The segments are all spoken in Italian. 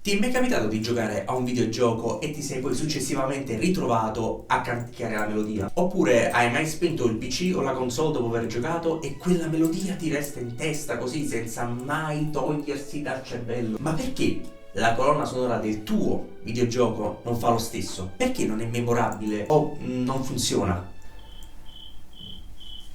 Ti è mai capitato di giocare a un videogioco e ti sei poi successivamente ritrovato a canticchiare la melodia? Oppure hai mai spento il PC o la console dopo aver giocato e quella melodia ti resta in testa così senza mai togliersi dal cervello? Ma perché la colonna sonora del tuo videogioco non fa lo stesso? Perché non è memorabile o non funziona?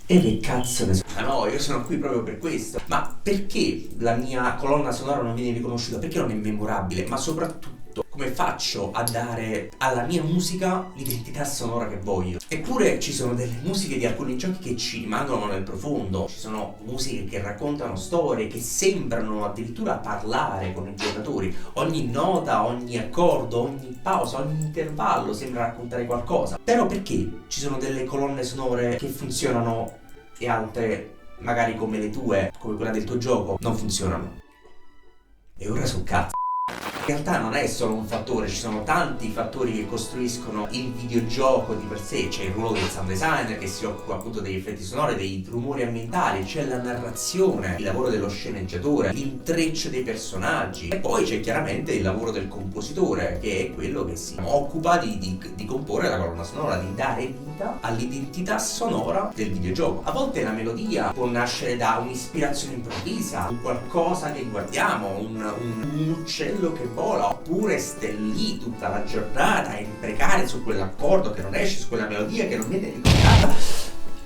E che cazzo ne so? Ah no, io sono qui proprio per questo. Ma perché la mia colonna sonora non viene riconosciuta? Perché non è memorabile? Ma soprattutto, come faccio a dare alla mia musica l'identità sonora che voglio? Eppure ci sono delle musiche di alcuni giochi che ci rimangono nel profondo. Ci sono musiche che raccontano storie, che sembrano addirittura parlare con i giocatori. Ogni nota, ogni accordo, ogni pausa, ogni intervallo sembra raccontare qualcosa. Però perché ci sono delle colonne sonore che funzionano e altre, magari come le tue, come quella del tuo gioco, non funzionano? E ora sul cazzo. In realtà non è solo un fattore, ci sono tanti fattori che costruiscono il videogioco di per sé. C'è il ruolo del sound designer che si occupa appunto degli effetti sonori, dei rumori ambientali, c'è la narrazione, il lavoro dello sceneggiatore, l'intreccio dei personaggi e poi c'è chiaramente il lavoro del compositore, che è quello che si occupa di comporre la colonna sonora, di dare vita all'identità sonora del videogioco. A volte la melodia può nascere da un'ispirazione improvvisa, un qualcosa che guardiamo, un uccello che vola, oppure stai lì tutta la giornata a imprecare su quell'accordo che non esce, su quella melodia che non viene ricordata.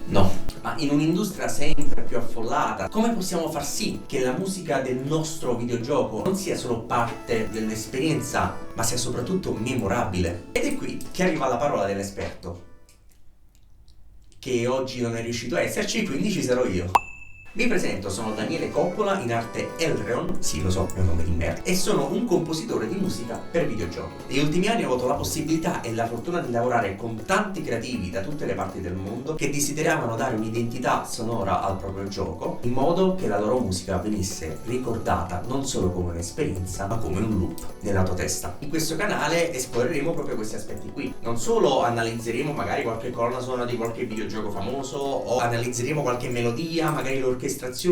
No, ma in un'industria sempre più affollata, come possiamo far sì che la musica del nostro videogioco non sia solo parte dell'esperienza, ma sia soprattutto memorabile? Ed è qui che arriva la parola dell'esperto, che oggi non è riuscito a esserci, quindi ci sarò io. Vi presento, sono Daniele Coppola, in arte Elreon, sì lo so, è un nome di merda, e sono un compositore di musica per videogiochi. Negli ultimi anni ho avuto la possibilità e la fortuna di lavorare con tanti creativi da tutte le parti del mondo che desideravano dare un'identità sonora al proprio gioco, in modo che la loro musica venisse ricordata non solo come un'esperienza, ma come un loop nella tua testa. In questo canale esploreremo proprio questi aspetti qui. Non solo analizzeremo magari qualche colonna sonora di qualche videogioco famoso, o analizzeremo qualche melodia, magari l'orchestrazione,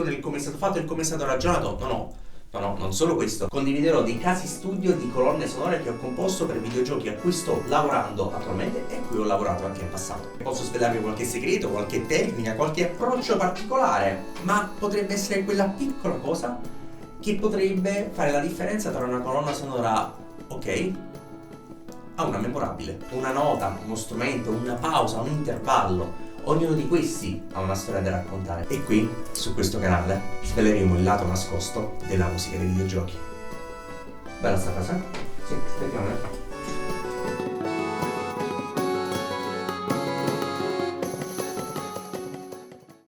il come è stato fatto e il come è stato ragionato. No, non solo questo. Condividerò dei casi studio di colonne sonore che ho composto per videogiochi a cui sto lavorando attualmente e a cui ho lavorato anche in passato. Posso svelarvi qualche segreto, qualche tecnica, qualche approccio particolare, ma potrebbe essere quella piccola cosa che potrebbe fare la differenza tra una colonna sonora ok a una memorabile. Una nota, uno strumento, una pausa, un intervallo. Ognuno di questi ha una storia da raccontare e qui, su questo canale, sveleremo il lato nascosto della musica dei videogiochi. Bella sta frase? Sì, effettivamente.